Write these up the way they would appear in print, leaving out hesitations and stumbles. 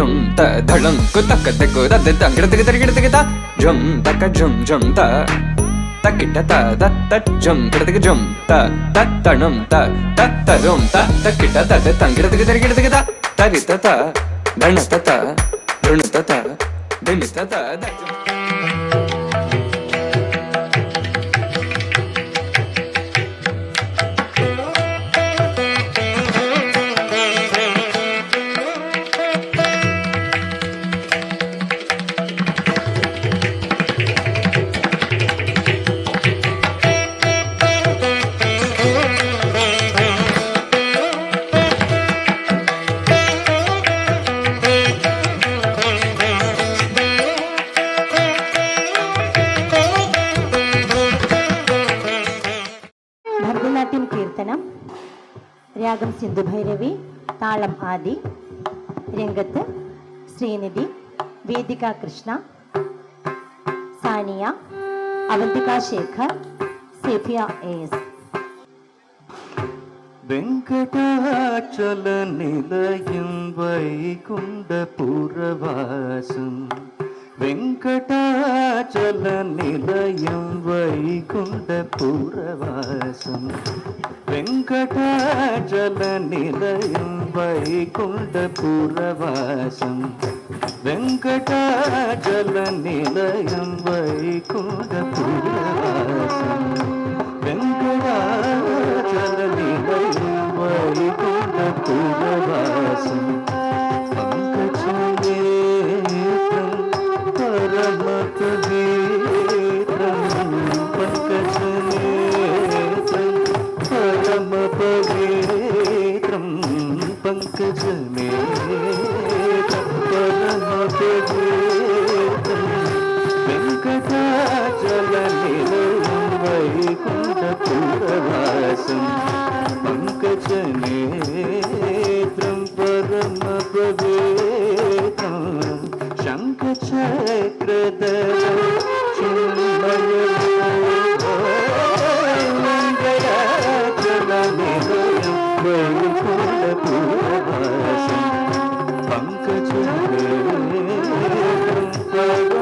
rum ta dhalam kutak taku da da gida jum taka jum jum ta takita ta da ta jum gida jum ta tanum ta rum ta takita ta da gida tarita ta dhanata ta dhunata ta dinita ta da രാഗം സിന്ധു ഭൈരവി, താളം ആദി, രംഗത്ത് ശ്രീനിധി, വേദിക Krishna, Sania, Avanthika Shekhar, സേഫിയ S. Venkatachala നിലയം വൈകുണ്ഠപുരവാസം వెంకటాచల నిలయం వైకుంఠపురవాసం వెంకటాచల నిలయం వైకుంఠపురవాసం వెంకటాచల నిలయం వైకుంఠపురవాసం వెంకటాచల నిలయం వైకుంఠపురవాసం వెంకటాచల నిలయం వైకుంఠపురవాసం పంకజనేత్రం పరమ పవిత్రం శంఖచక్రధర చిన్మయ వెంకటాచల నిలయం వైకుంఠపురవాసం పంకజనేత్రం పరమ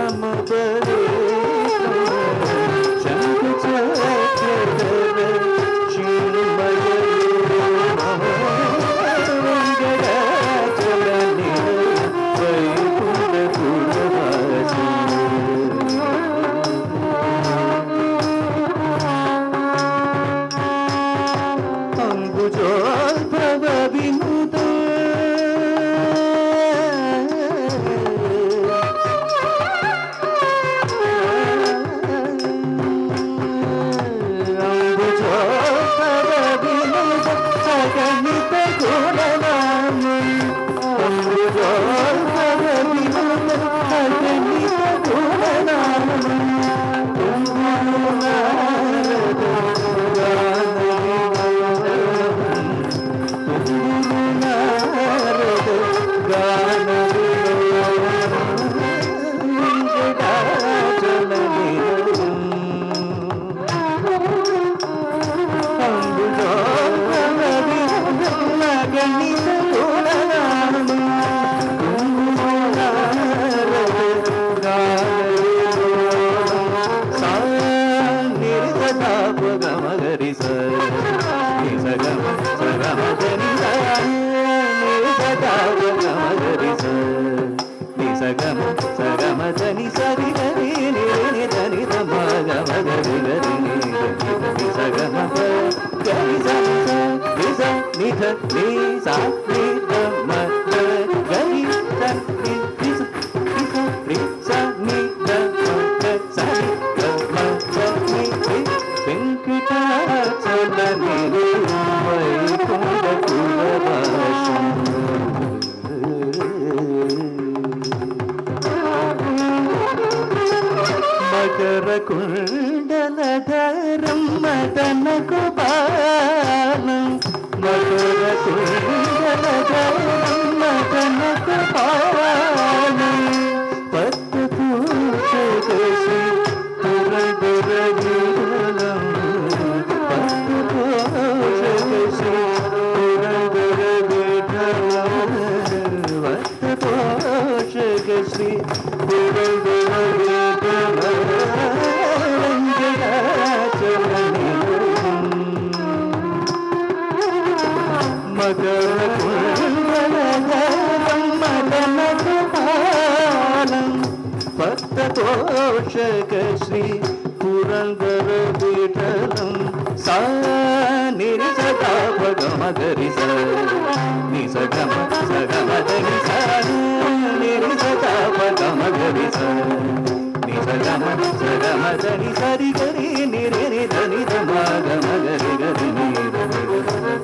మకరకుండలధరం మదనకుపాలం మకరకుండలధరం మదనకుపాలం పట్టుపూచకసి పురగరగిలం పట్టుపూచకసి పురగరగిలం వత్తపో పోషక శ్రీ పురందర విఠలం సా నిరి సగమ గరి నిజ గమ సగమ గరి నిరి సగమ గరి నిజ గమ సగమ గరి సరి గరి నిరి ధని ధమ గమ గరి గరి నిరి